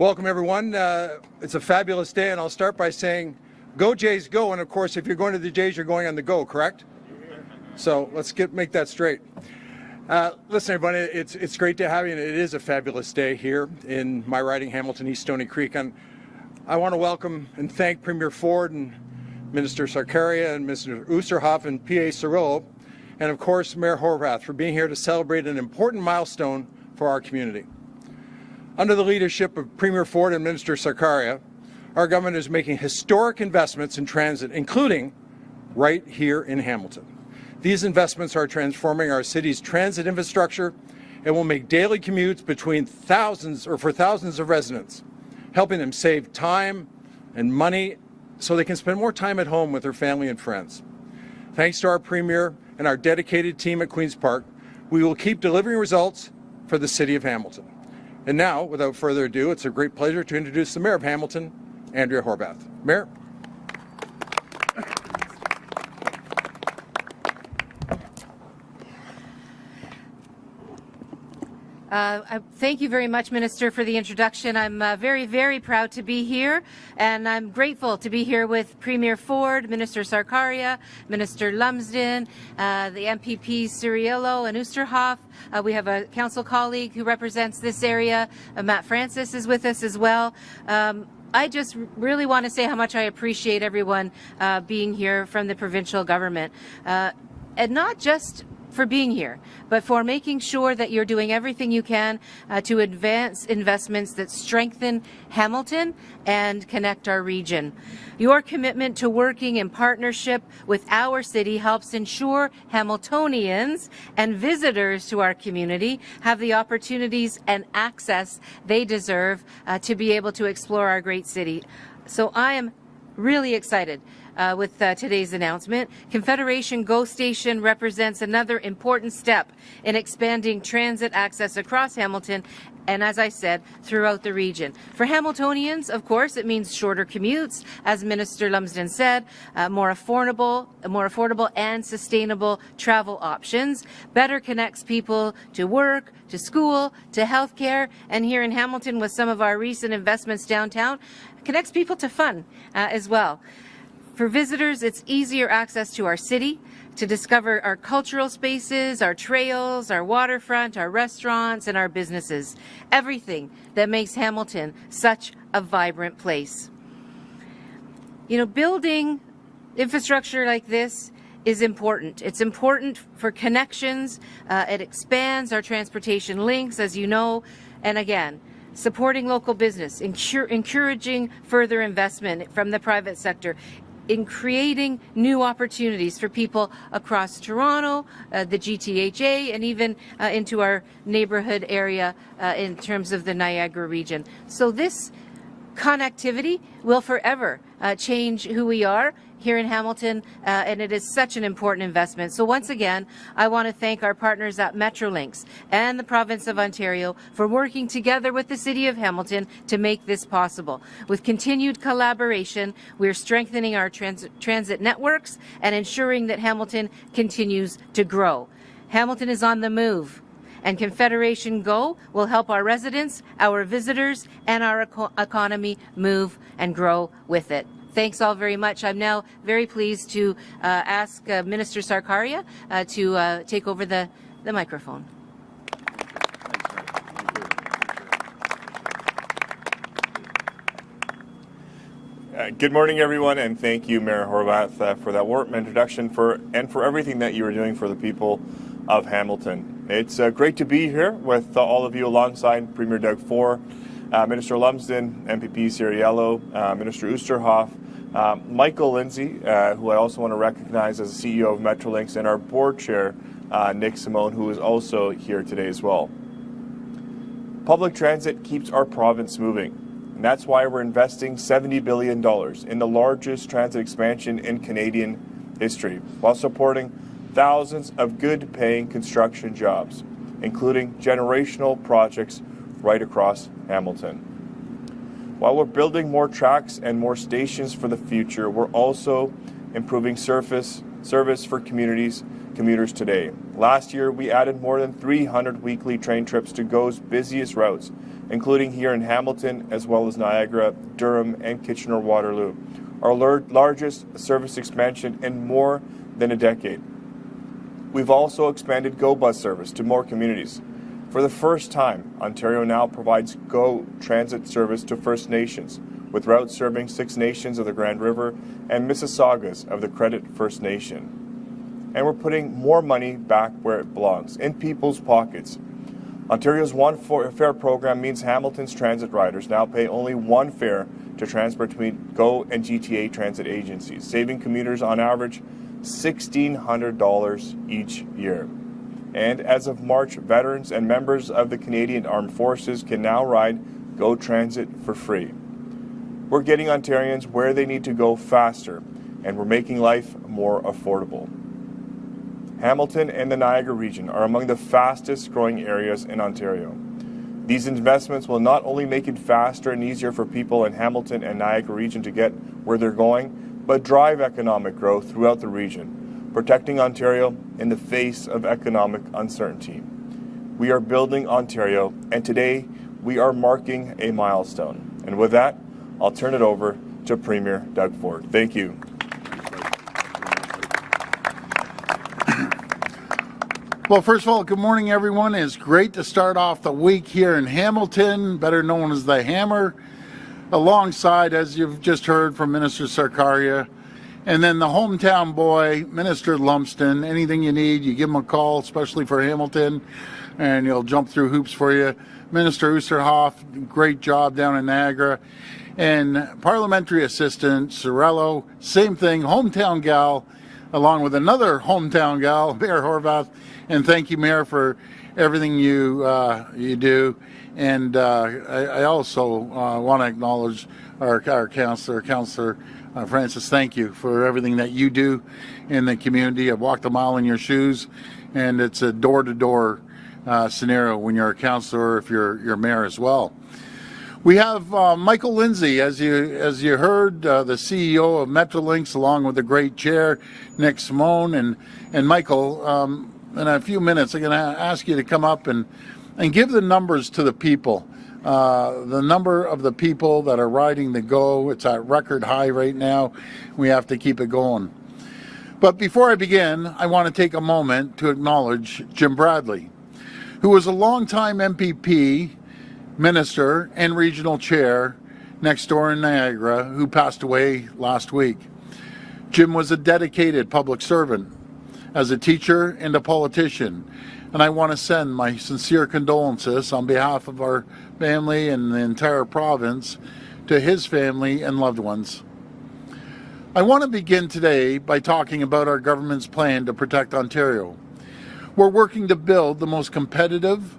Welcome, everyone. It's a fabulous day, and I'll start by saying, go Jays, go. And of course, if you're going to the Jays, you're going on the go, correct? So let's make that straight. Listen, everybody, it's great to have you, and it is a fabulous day here in my riding, Hamilton East Stony Creek. And I want to welcome and thank Premier Ford and Minister Sarkaria and Mr. Oosterhoff and PA Cirillo, and of course Mayor Horwath for being here to celebrate an important milestone for our community. Under the leadership of Premier Ford and Minister Sarkaria, our government is making historic investments in transit, including right here in Hamilton. These investments are transforming our city's transit infrastructure and will make daily commutes between for thousands of residents, helping them save time and money so they can spend more time at home with their family and friends. Thanks to our Premier and our dedicated team at Queen's Park, we will keep delivering results for the City of Hamilton. And now, without further ado, it's a great pleasure to introduce the Mayor of Hamilton, Andrea Horwath. Mayor. Thank you very much, Minister, for the introduction. I'm very, very proud to be here, and I'm grateful to be here with Premier Ford, Minister Sarkaria, Minister Lumsden, the MPPs Cirillo and Oosterhoff. We have a council colleague who represents this area. Matt Francis is with us as well. I just really want to say how much I appreciate everyone being here from the provincial government, and not just for being here, but for making sure that you're doing everything you can to advance investments that strengthen Hamilton and connect our region. Your commitment to working in partnership with our city helps ensure Hamiltonians and visitors to our community have the opportunities and access they deserve to be able to explore our great city. So I am really excited with today's announcement. Confederation GO Station represents another important step in expanding transit access across Hamilton and, as I said, throughout the region. For Hamiltonians, of course, it means shorter commutes, as Minister Lumsden said, more affordable and sustainable travel options, better connects people to work, to school, to healthcare, and here in Hamilton with some of our recent investments downtown, connects people to fun as well. For visitors, it's easier access to our city, to discover our cultural spaces, our trails, our waterfront, our restaurants, and our businesses. Everything that makes Hamilton such a vibrant place. You know, building infrastructure like this is important. It's important for connections. It expands our transportation links, as you know, and again, supporting local business, encouraging further investment from the private sector, in creating new opportunities for people across Toronto, the GTHA, and even into our neighborhood area in terms of the Niagara region. So this connectivity will forever change who we are here in Hamilton, and it is such an important investment. So once again, I want to thank our partners at Metrolinx and the Province of Ontario for working together with the City of Hamilton to make this possible. With continued collaboration, we're strengthening our transit networks and ensuring that Hamilton continues to grow. Hamilton is on the move, and Confederation GO will help our residents, our visitors, and our economy move and grow with it. Thanks all very much. I'm now very pleased to ask Minister Sarkaria to take over the microphone. Good morning, everyone, and thank you, Mayor Horwath, for that warm introduction and for everything that you are doing for the people of Hamilton. It's great to be here with all of you alongside Premier Doug Ford, Minister Lumsden, MPP Cirillo, Minister Oosterhoff, Michael Lindsay, who I also want to recognize as the CEO of Metrolinx, and our board chair, Nick Simone, who is also here today as well. Public transit keeps our province moving, and that's why we're investing $70 billion in the largest transit expansion in Canadian history, while supporting thousands of good-paying construction jobs, including generational projects right across Hamilton. While we're building more tracks and more stations for the future, we're also improving surface service for commuters today. Last year, we added more than 300 weekly train trips to GO's busiest routes, including here in Hamilton, as well as Niagara, Durham, and Kitchener-Waterloo, our largest service expansion in more than a decade. We've also expanded GO bus service to more communities. For the first time, Ontario now provides GO transit service to First Nations, with routes serving 6 nations of the Grand River and Mississaugas of the Credit First Nation. And we're putting more money back where it belongs, in people's pockets. Ontario's One Fare program means Hamilton's transit riders now pay only one fare to transport between GO and GTA transit agencies, saving commuters on average $1,600 each year. And as of March, veterans and members of the Canadian Armed Forces can now ride GO Transit for free. We're getting Ontarians where they need to go faster, and we're making life more affordable. Hamilton and the Niagara region are among the fastest growing areas in Ontario. These investments will not only make it faster and easier for people in Hamilton and Niagara region to get where they're going, but drive economic growth throughout the region, protecting Ontario in the face of economic uncertainty. We are building Ontario, and today we are marking a milestone. And with that, I'll turn it over to Premier Doug Ford. Thank you. Well, first of all, good morning, everyone. It's great to start off the week here in Hamilton, better known as the Hammer, alongside, as you've just heard from Minister Sarkaria, and then the hometown boy, Minister Lumsden. Anything you need, you give him a call, especially for Hamilton, and he'll jump through hoops for you. Minister Oosterhoff, great job down in Niagara. And Parliamentary Assistant Sorello, same thing, hometown gal, along with another hometown gal, Mayor Horvath. And thank you, Mayor, for everything you do. And I also want to acknowledge our councillor, Francis. Thank you for everything that you do in the community. I've walked a mile in your shoes, and it's a door-to-door scenario when you're a councillor, if you're mayor as well. We have Michael Lindsay, as you heard, the CEO of Metrolinx, along with the great chair, Nick Simone. And Michael, in a few minutes, I'm going to ask you to come up and give the numbers to the people. The number of the people that are riding the GO, it's at record high right now. We have to keep it going. But before I begin, I want to take a moment to acknowledge Jim Bradley, who was a longtime MPP, minister, and regional chair next door in Niagara, who passed away last week. Jim was a dedicated public servant, as a teacher and a politician, and I want to send my sincere condolences on behalf of our family and the entire province to his family and loved ones. I want to begin today by talking about our government's plan to protect Ontario. We're working to build the most competitive,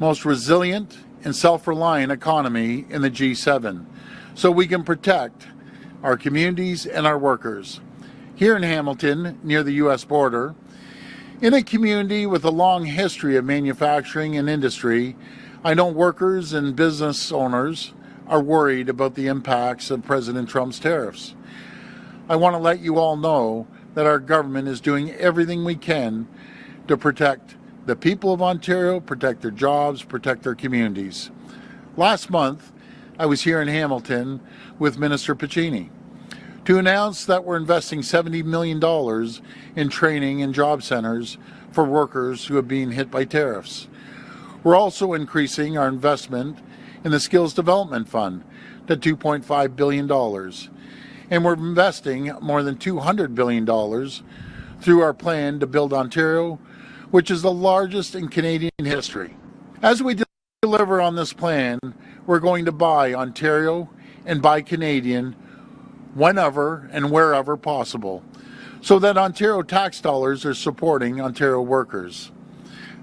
most resilient, and self-reliant economy in the G7, so we can protect our communities and our workers. Here in Hamilton, near the U.S. border, in a community with a long history of manufacturing and industry, I know workers and business owners are worried about the impacts of President Trump's tariffs. I want to let you all know that our government is doing everything we can to protect the people of Ontario, protect their jobs, protect their communities. Last month, I was here in Hamilton with Minister Piccini to announce that we're investing $70 million in training and job centers for workers who have been hit by tariffs. We're also increasing our investment in the Skills Development Fund to $2.5 billion. And we're investing more than $200 billion through our plan to build Ontario, which is the largest in Canadian history. As we deliver on this plan, we're going to buy Ontario and buy Canadian whenever and wherever possible, so that Ontario tax dollars are supporting Ontario workers.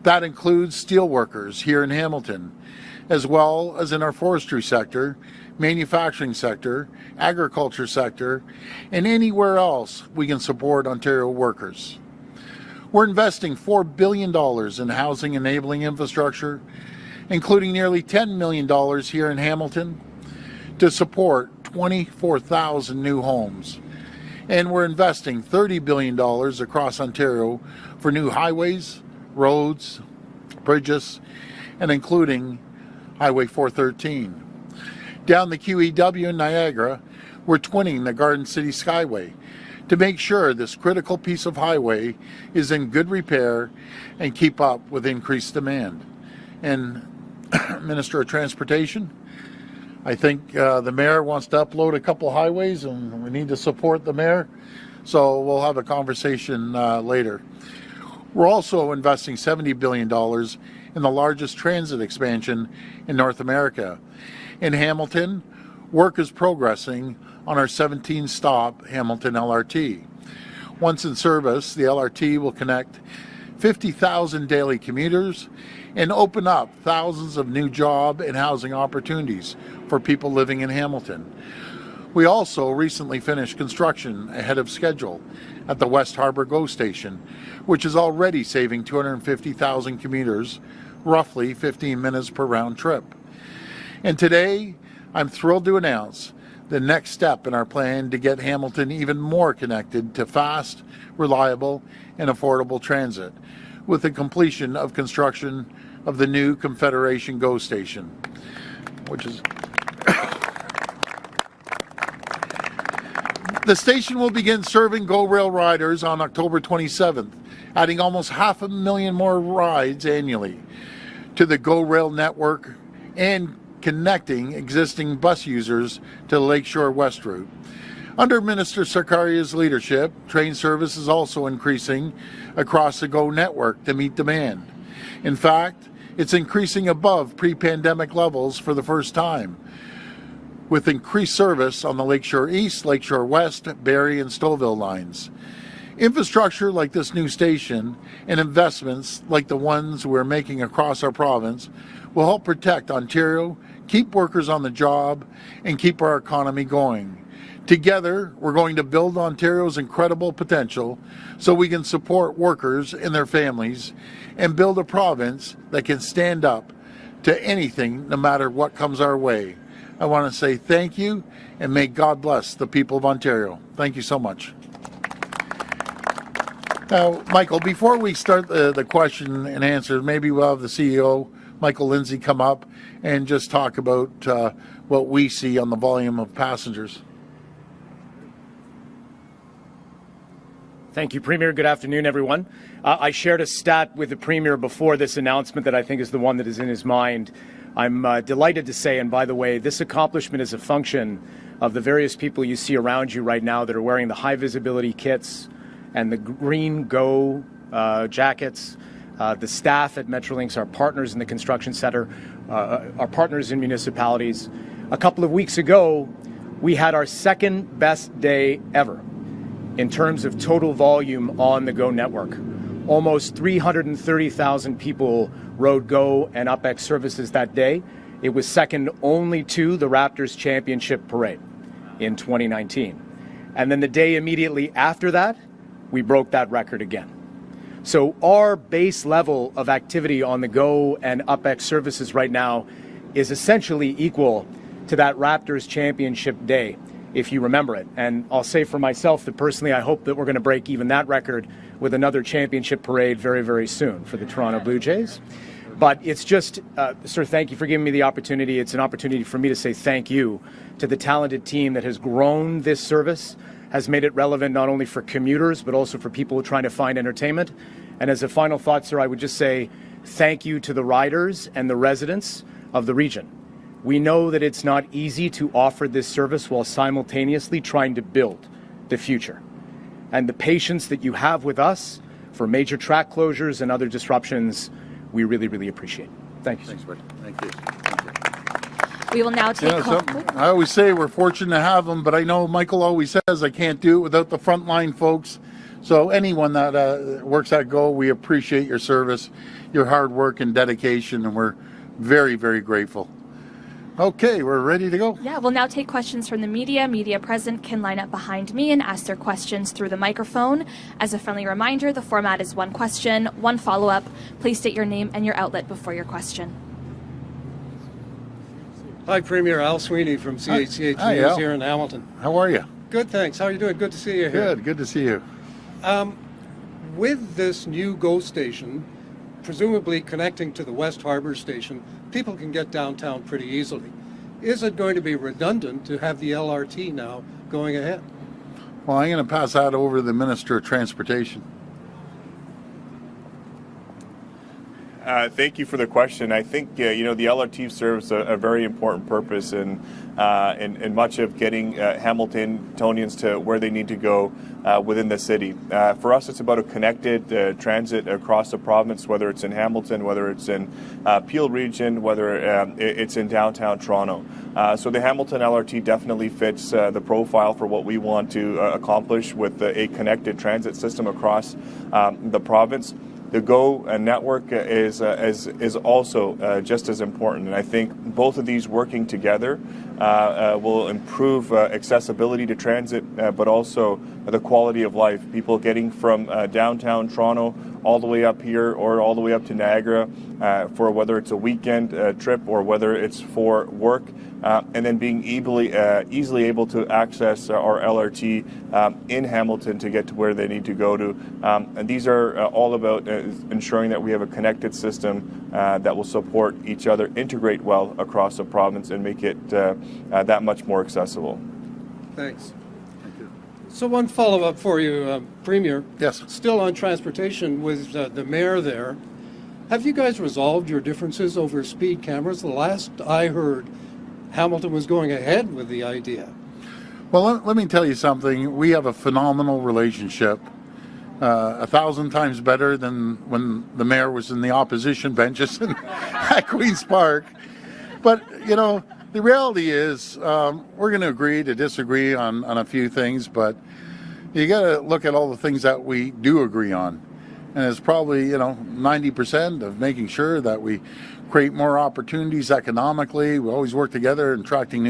That includes steel workers here in Hamilton, as well as in our forestry sector, manufacturing sector, agriculture sector, and anywhere else we can support Ontario workers. We're investing $4 billion in housing enabling infrastructure, including nearly $10 million here in Hamilton, to support 24,000 new homes. And we're investing $30 billion across Ontario for new highways, roads, bridges, and including Highway 413. Down the QEW in Niagara, we're twinning the Garden City Skyway to make sure this critical piece of highway is in good repair and keep up with increased demand. And Minister of Transportation, I think the mayor wants to upload a couple highways and we need to support the mayor. So we'll have a conversation later. We're also investing $70 billion in the largest transit expansion in North America. In Hamilton, work is progressing on our 17-stop Hamilton LRT. Once in service, the LRT will connect 50,000 daily commuters and open up thousands of new job and housing opportunities for people living in Hamilton. We also recently finished construction ahead of schedule at the West Harbour GO station, which is already saving 250,000 commuters roughly 15 minutes per round trip. And today, I'm thrilled to announce the next step in our plan to get Hamilton even more connected to fast, reliable, and affordable transit, with the completion of construction of the new Confederation GO station, which is... The station will begin serving GO Rail riders on October 27th, adding almost 500,000 more rides annually to the GO Rail network and connecting existing bus users to the Lakeshore West route. Under Minister Sarkaria's leadership, train service is also increasing across the GO network to meet demand. In fact, it's increasing above pre-pandemic levels for the first time, with increased service on the Lakeshore East, Lakeshore West, Barrie and Stouffville lines. Infrastructure like this new station and investments like the ones we're making across our province will help protect Ontario, keep workers on the job, and keep our economy going. Together, we're going to build Ontario's incredible potential so we can support workers and their families and build a province that can stand up to anything no matter what comes our way. I want to say thank you and may God bless the people of Ontario. Thank you so much. Now, Michael, before we start the question and answer, maybe we'll have the CEO, Michael Lindsay, come up and just talk about what we see on the volume of passengers. Thank you, Premier. Good afternoon, everyone. I shared a stat with the Premier before this announcement that I think is the one that is in his mind. I'm delighted to say, and by the way, this accomplishment is a function of the various people you see around you right now that are wearing the high visibility kits and the green GO jackets, the staff at Metrolinx, our partners in the construction center, our partners in municipalities. A couple of weeks ago, we had our second best day ever in terms of total volume on the GO network. Almost 330,000 people rode GO and UpX services that day. It was second only to the Raptors Championship Parade in 2019. And then the day immediately after that, we broke that record again. So our base level of activity on the GO and UpX services right now is essentially equal to that Raptors Championship day, if you remember it. And I'll say for myself that personally, I hope that we're going to break even that record with another championship parade very, very soon for the Toronto Blue Jays. But it's just, sir, thank you for giving me the opportunity. It's an opportunity for me to say thank you to the talented team that has grown this service, has made it relevant not only for commuters, but also for people trying to find entertainment. And as a final thought, sir, I would just say thank you to the riders and the residents of the region. We know that it's not easy to offer this service while simultaneously trying to build the future. And the patience that you have with us for major track closures and other disruptions, we really, really appreciate. Thank you. Thanks, buddy. Thank you. We will now take I always say we're fortunate to have them, but I know Michael always says I can't do it without the frontline folks. So anyone that works at GO, we appreciate your service, your hard work and dedication, and we're very, very grateful. Okay, we're ready to go. Yeah, we'll now take questions from the media. Media present can line up behind me and ask their questions through the microphone. As a friendly reminder, the format is one question, one follow-up. Please state your name and your outlet before your question. Hi, Premier Al Sweeney from CHCH Hi, News Al. here in Hamilton. How are you? Good, thanks. How are you doing? Good to see you here. Good to see you. With this new GO station, presumably connecting to the West Harbour station, people can get downtown pretty easily. Is it going to be redundant to have the LRT now going ahead? Well, I'm going to pass that over to the Minister of Transportation. Thank you for the question. I think the LRT serves a very important purpose in much of getting Hamiltonians to where they need to go within the city. For us, it's about a connected transit across the province, whether it's in Hamilton, whether it's in Peel region, whether it's in downtown Toronto. So the Hamilton LRT definitely fits the profile for what we want to accomplish with a connected transit system across the province. The GO network is also just as important, and I think both of these working together will improve accessibility to transit, but also the quality of life. People getting from downtown Toronto all the way up here or all the way up to Niagara for whether it's a weekend trip or whether it's for work, and then being easily able to access our LRT in Hamilton to get to where they need to go to. And these are all about ensuring that we have a connected system that will support each other, integrate well across the province, and make it that much more accessible. Thanks. So one follow-up for you, Premier. Yes. Still on transportation with the mayor there. Have you guys resolved your differences over speed cameras? The last I heard, Hamilton was going ahead with the idea. Well, let me tell you something. We have a phenomenal relationship, 1,000 times better than when the mayor was in the opposition benches at Queen's Park. But, the reality is we're going to agree to disagree on a few things, but you got to look at all the things that we do agree on. And it's probably, 90% of making sure that we create more opportunities economically. We always work together in attracting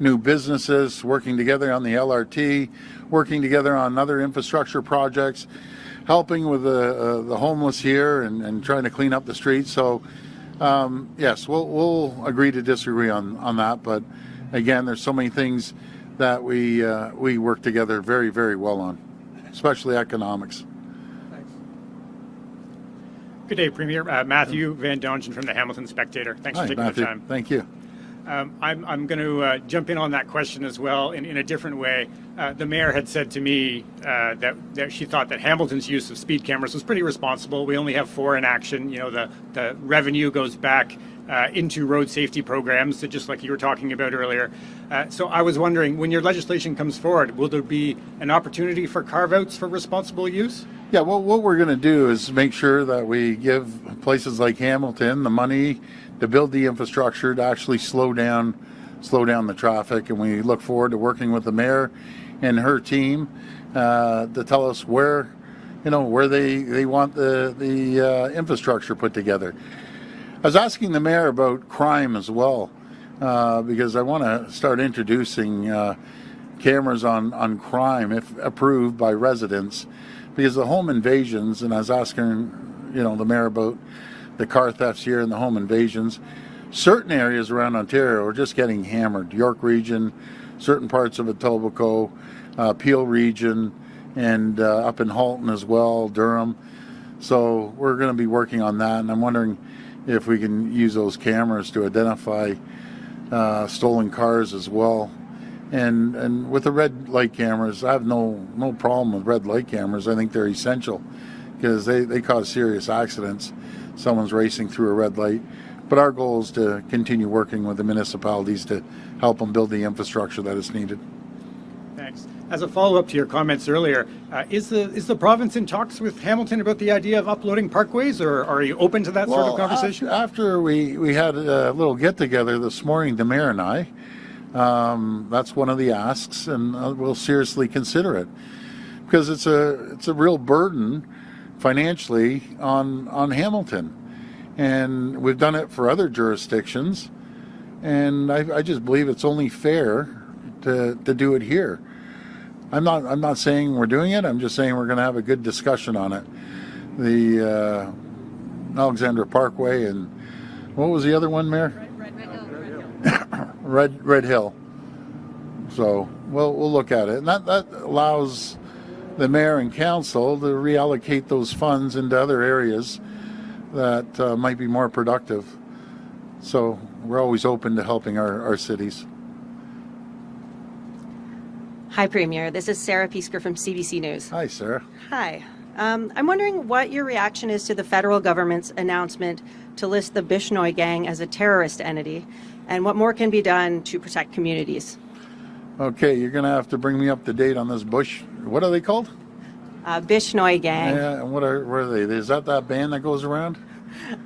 new businesses, working together on the LRT, working together on other infrastructure projects, helping with the homeless here and trying to clean up the streets. So, yes, we'll agree to disagree on that. But again, there's so many things that we work together very, very well on, especially economics. Good day, Premier. Matthew Van Dongen from the Hamilton Spectator. Thanks for taking Matthew. the time. Thank you. I'm going to jump in on that question as well in a different way. The mayor had said to me that she thought that Hamilton's use of speed cameras was pretty responsible. We only have 4 in action. The revenue goes back into road safety programs, just like you were talking about earlier. So I was wondering, when your legislation comes forward, will there be an opportunity for carve-outs for responsible use? Yeah, well, what we're going to do is make sure that we give places like Hamilton the money to build the infrastructure to actually slow down the traffic, and we look forward to working with the mayor and her team to tell us where they want the infrastructure put together. I was asking the mayor about crime as well, because I want to start introducing cameras on crime if approved by residents, because the home invasions, and I was asking the mayor about the car thefts here and the home invasions. Certain areas around Ontario are just getting hammered. York region, certain parts of Etobicoke, Peel region, and up in Halton as well, Durham. So we're going to be working on that, and I'm wondering if we can use those cameras to identify stolen cars as well. And with the red light cameras, I have no problem with red light cameras. I think they're essential because they cause serious accidents. Someone's racing through a red light. But our goal is to continue working with the municipalities to help them build the infrastructure that is needed. Thanks. As a follow-up to your comments earlier, is the province in talks with Hamilton about the idea of uploading parkways, or are you open to that sort of conversation? After we had a little get-together this morning, the mayor and I, that's one of the asks, and we'll seriously consider it. Because it's a real burden financially on Hamilton. And we've done it for other jurisdictions, and I just believe it's only fair to do it here. I'm not saying we're doing it. I'm just saying we're going to have a good discussion on it. The Alexandra Parkway and what was the other one, Mayor? Red Hill. Red Hill. So we'll look at it. And that allows the mayor and council to reallocate those funds into other areas that might be more productive. So we're always open to helping our cities. Hi, Premier. This is Sarah Piesker from CBC News. Hi, Sarah. Hi. I'm wondering what your reaction is to the federal government's announcement to list the Bishnoi gang as a terrorist entity, and what more can be done to protect communities. Okay, you're going to have to bring me up to date on this Bush. What are they called? Bishnoi gang. Yeah, and what are they? Is that band that goes around?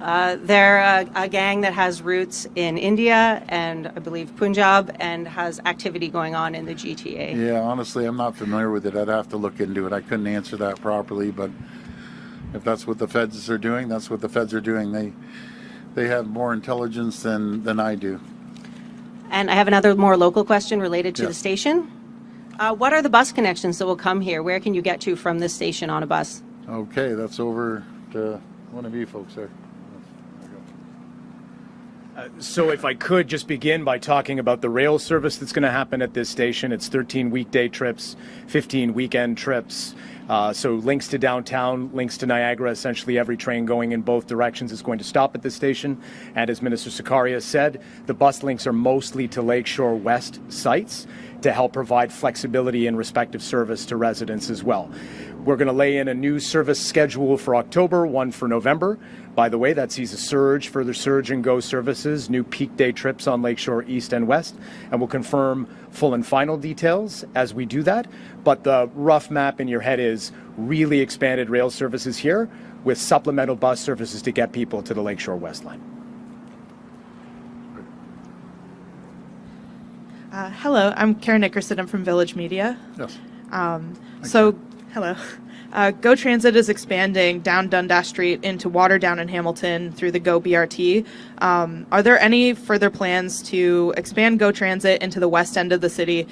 They're a gang that has roots in India and I believe Punjab and has activity going on in the GTA. Yeah, honestly, I'm not familiar with it. I'd have to look into it. I couldn't answer that properly, but if that's what the feds are doing, that's what the feds are doing. They have more intelligence than I do. And I have another more local question related to Yes. the station. What are the bus connections that will come here? Where can you get to from this station on a bus? Okay, that's over to one of you folks there. So if I could just begin by talking about the rail service that's going to happen at this station. It's 13 weekday trips, 15 weekend trips. So links to downtown, links to Niagara. Essentially every train going in both directions is going to stop at this station. And as Minister Sarkaria said, the bus links are mostly to Lakeshore West sites to help provide flexibility in respective service to residents as well. We're going to lay in a new service schedule for October, one for November. By the way, that sees a surge, further surge in GO services, new peak day trips on Lakeshore East and West, and we'll confirm full and final details as we do that. But the rough map in your head is really expanded rail services here with supplemental bus services to get people to the Lakeshore West line. Hello, I'm Karen Nickerson. I'm from Village Media. Yes. Hello. GO Transit is expanding down Dundas Street into Waterdown and Hamilton through the GO BRT. Are there any further plans to expand GO Transit into the west end of the city,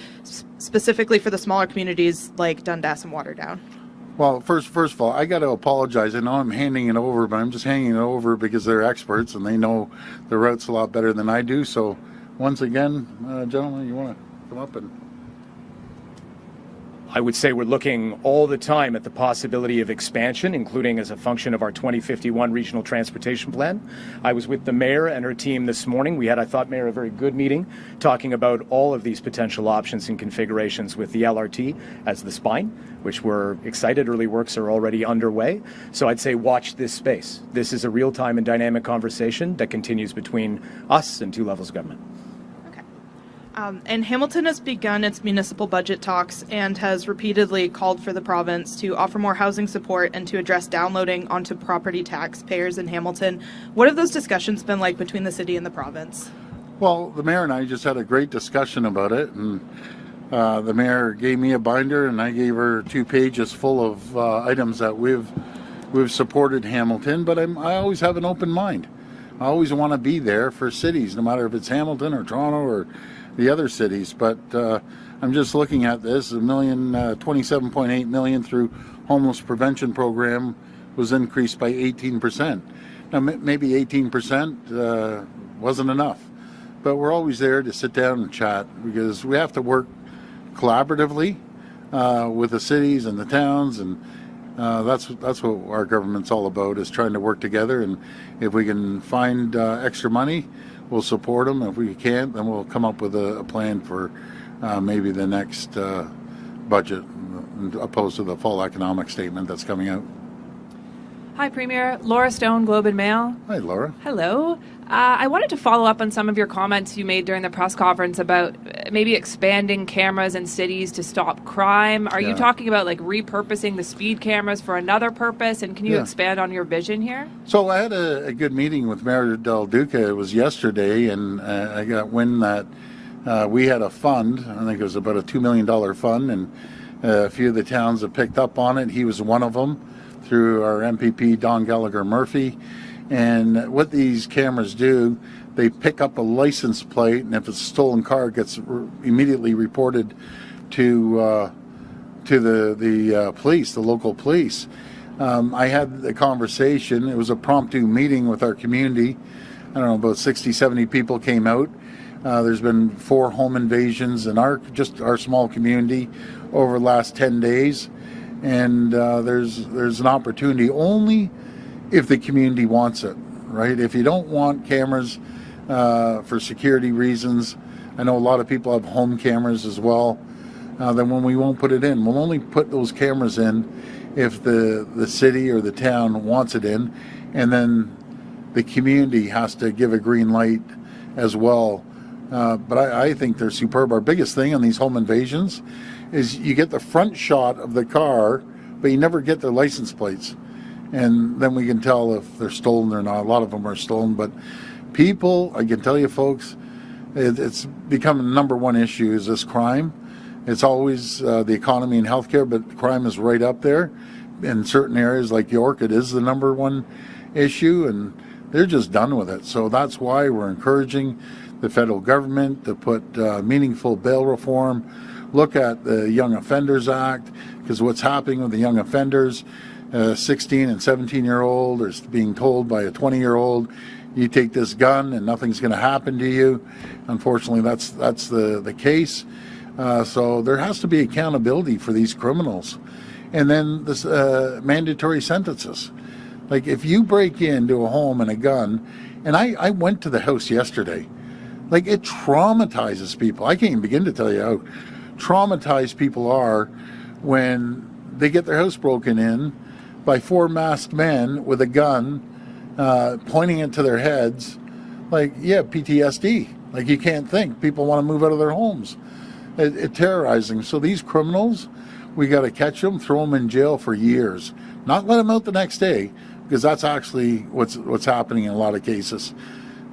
specifically for the smaller communities like Dundas and Waterdown? Well, first of all, I got to apologize. I know I'm handing it over, but I'm just handing it over because they're experts and they know the routes a lot better than I do. So once again, gentlemen, you want to come up and... I would say we're looking all the time at the possibility of expansion, including as a function of our 2051 regional transportation plan. I was with the mayor and her team this morning. We had, I thought, Mayor, a very good meeting talking about all of these potential options and configurations with the LRT as the spine, which we're excited. Early works are already underway. So I'd say watch this space. This is a real-time and dynamic conversation that continues between us and two levels of government. And Hamilton has begun its municipal budget talks and has repeatedly called for the province to offer more housing support and to address downloading onto property taxpayers in Hamilton. What have those discussions been like between the city and the province? Well, the mayor and I just had a great discussion about it, and the mayor gave me a binder and I gave her 2 pages full of items that we've supported Hamilton, but I always have an open mind. I always want to be there for cities, no matter if it's Hamilton or Toronto or the other cities, but I'm just looking at this. $27.8 million through homeless prevention program was increased by 18%. Now maybe 18% wasn't enough, but we're always there to sit down and chat because we have to work collaboratively with the cities and the towns, and that's what our government's all about, is trying to work together. And if we can find extra money, we'll support them. If we can't, then we'll come up with a plan for maybe the next budget, opposed to the full economic statement that's coming out. Hi, Premier. Laura Stone, Globe and Mail. Hi, Laura. Hello. I wanted to follow up on some of your comments you made during the press conference about maybe expanding cameras in cities to stop crime. Are you talking about like repurposing the speed cameras for another purpose? And can you expand on your vision here? So I had a good meeting with Mayor Del Duca. It was yesterday, and I got wind that we had a fund. I think it was about a $2 million fund, and a few of the towns have picked up on it. He was one of them through our MPP, Don Gallagher Murphy. And what these cameras do, they pick up a license plate, and if it's a stolen car, it gets immediately reported to the police, the local police. I had the conversation. It was a promptu meeting with our community. I don't know, about 60, 70 people came out. There's been 4 home invasions in our small community over the last 10 days. And there's an opportunity only if the community wants it, right? If you don't want cameras for security reasons, I know a lot of people have home cameras as well, then we won't put it in. We'll only put those cameras in if the city or the town wants it in, and then the community has to give a green light as well. But I think they're superb. Our biggest thing on these home invasions is you get the front shot of the car, but you never get their license plates. And then we can tell if they're stolen or not. A lot of them are stolen, but people, I can tell you folks, it's become the number one issue is this crime. It's always the economy and healthcare, but crime is right up there. In certain areas like York, it is the number one issue, and they're just done with it. So that's why we're encouraging the federal government to put meaningful bail reform, look at the Young Offenders Act, because what's happening with the young offenders, 16 and 17-year-old are being told by a 20-year-old, you take this gun and nothing's going to happen to you. Unfortunately, that's the case. So there has to be accountability for these criminals. And then this mandatory sentences. Like if you break into a home and a gun, and I went to the house yesterday, like it traumatizes people. I can't even begin to tell you how traumatized people are when they get their house broken in by 4 masked men with a gun pointing it to their heads. Like, yeah, PTSD. Like you can't think. People want to move out of their homes. It's terrorizing. So these criminals, we got to catch them, throw them in jail for years. Not let them out the next day, because that's actually what's happening in a lot of cases.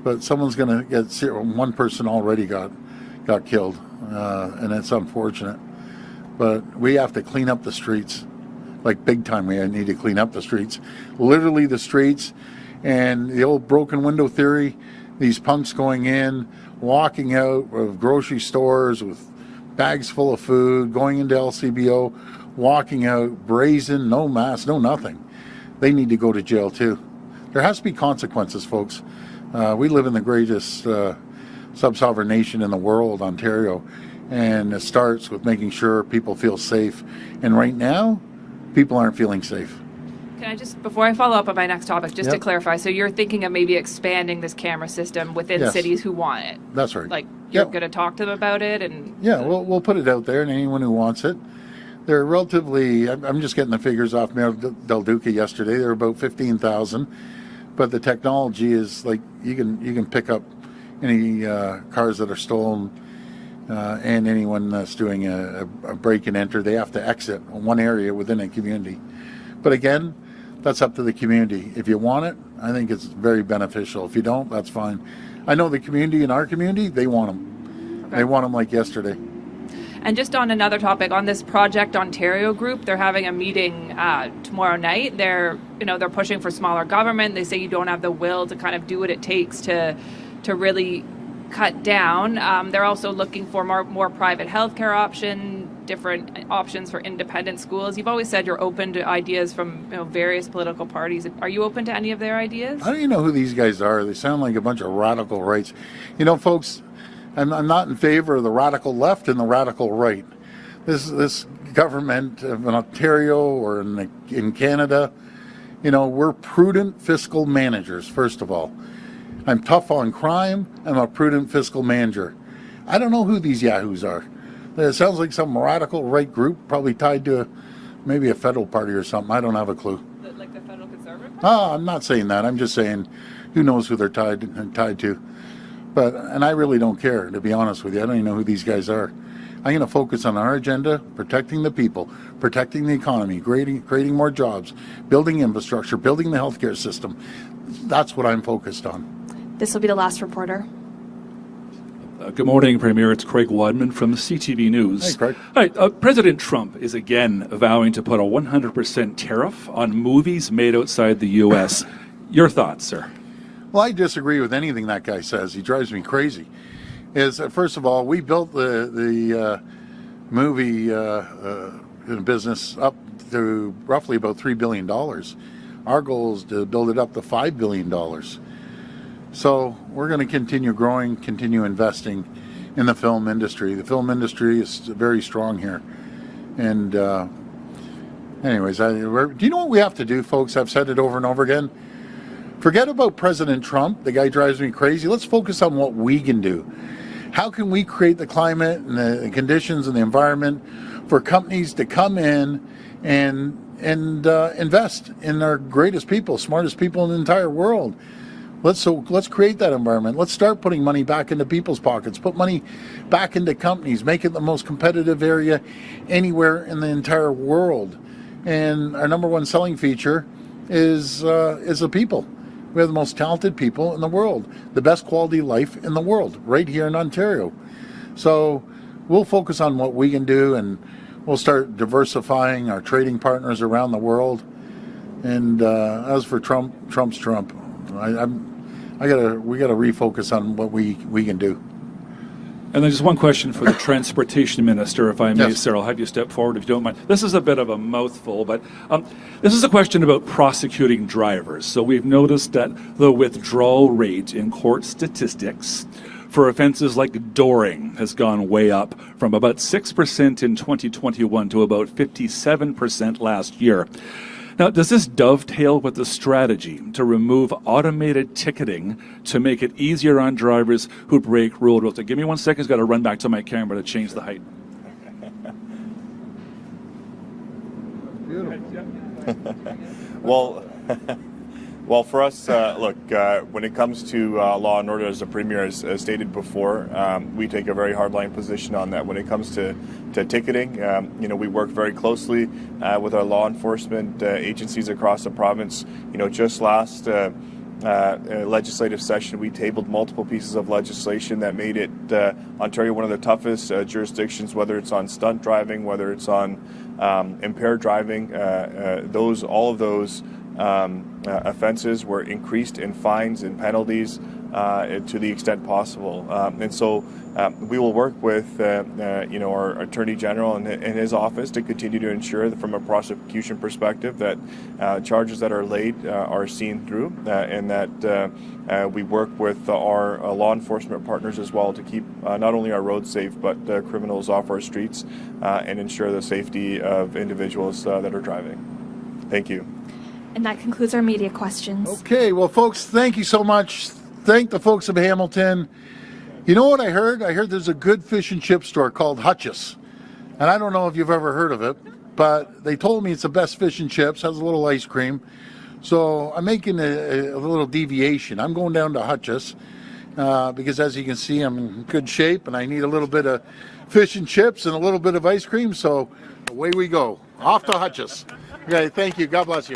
But someone's going to get, one person already got killed, and it's unfortunate. But we have to clean up the streets, like big time. We need to clean up the streets, literally the streets. And the old broken window theory, these punks going in, walking out of grocery stores with bags full of food, going into LCBO, walking out brazen, no mask, no nothing. They need to go to jail too. There has to be consequences, folks. We live in the greatest sub-sovereign nation in the world, Ontario, and it starts with making sure people feel safe. And right now, people aren't feeling safe. Can I just, before I follow up on my next topic, just Yep. to clarify, so you're thinking of maybe expanding this camera system within Yes. cities who want it? That's right. Like, you're Yep. going to talk to them about it? And Yeah, we'll put it out there, and anyone who wants it. They're relatively, I'm just getting the figures off Mayor Del Duca yesterday. They're about 15,000, but the technology is like you can pick up any cars that are stolen, and anyone that's doing a break and enter. They have to exit one area within a community. But again, that's up to the community. If you want it, I think it's very beneficial. If you don't, that's fine. I know the community in our community, they want them. Okay. They want them like yesterday. And just on another topic, on this Project Ontario group, they're having a meeting tomorrow night. They're pushing for smaller government. They say you don't have the will to kind of do what it takes to really cut down. They're also looking for more private healthcare option, different options for independent schools. You've always said you're open to ideas from various political parties. Are you open to any of their ideas? I don't even know who these guys are. They sound like a bunch of radical rights. Folks, I'm not in favor of the radical left and the radical right. This government in Ontario or in Canada, we're prudent fiscal managers, first of all. I'm tough on crime. I'm a prudent fiscal manager. I don't know who these yahoos are. It sounds like some radical right group, probably tied to maybe a federal party or something. I don't have a clue. Like the federal conservative party? Oh, I'm not saying that. I'm just saying who knows who they're tied to. And I really don't care, to be honest with you. I don't even know who these guys are. I'm going to focus on our agenda, protecting the people, protecting the economy, creating more jobs, building infrastructure, building the healthcare system. That's what I'm focused on. This will be the last reporter. Good morning, Premier. It's Craig Wadman from the CTV News. Hey, Craig. All right, President Trump is again vowing to put a 100% tariff on movies made outside the U.S. Your thoughts, sir? Well, I disagree with anything that guy says. He drives me crazy. First of all, we built the movie business up to roughly about $3 billion. Our goal is to build it up to $5 billion. So we're going to continue growing, continue investing in the film industry. The film industry is very strong here. And anyways, do you know what we have to do, folks? I've said it over and over again. Forget about President Trump. The guy drives me crazy. Let's focus on what we can do. How can we create the climate and the conditions and the environment for companies to come in and invest in our greatest people, smartest people in the entire world? Let's create that environment. Let's start putting money back into people's pockets. Put money back into companies. Make it the most competitive area anywhere in the entire world. And our number one selling feature is the people. We have the most talented people in the world, the best quality life in the world, right here in Ontario. So we'll focus on what we can do, and we'll start diversifying our trading partners around the world. And as for Trump, Trump's Trump. We gotta refocus on what we can do. And then just one question for the Transportation Minister, if I may, Yes. Sarah. I'll have you step forward if you don't mind. This is a bit of a mouthful, but this is a question about prosecuting drivers. So we've noticed that the withdrawal rate in court statistics for offenses like dooring has gone way up from about 6% in 2021 to about 57% last year. Now, does this dovetail with the strategy to remove automated ticketing to make it easier on drivers who break road rules? Give me 1 second. I've got to run back to my camera to change the height. Well, for us, look, when it comes to law and order, as the Premier has stated before, we take a very hardline position on that. When it comes to ticketing, we work very closely with our law enforcement agencies across the province. Just last legislative session, we tabled multiple pieces of legislation that made it Ontario one of the toughest jurisdictions, whether it's on stunt driving, whether it's on impaired driving. All of those offenses were increased in fines and penalties to the extent possible. And so we will work with our Attorney General and his office to continue to ensure that from a prosecution perspective that charges that are laid are seen through, and that we work with our law enforcement partners as well to keep not only our roads safe but criminals off our streets and ensure the safety of individuals that are driving. Thank you. And that concludes our media questions. Okay, well, folks, thank you so much. Thank the folks of Hamilton. You know what I heard? I heard there's a good fish and chip store called Hutch's. And I don't know if you've ever heard of it, but they told me it's the best fish and chips, has a little ice cream. So I'm making a little deviation. I'm going down to Hutch's because, as you can see, I'm in good shape and I need a little bit of fish and chips and a little bit of ice cream. So away we go. Off to Hutch's. Okay, thank you. God bless you.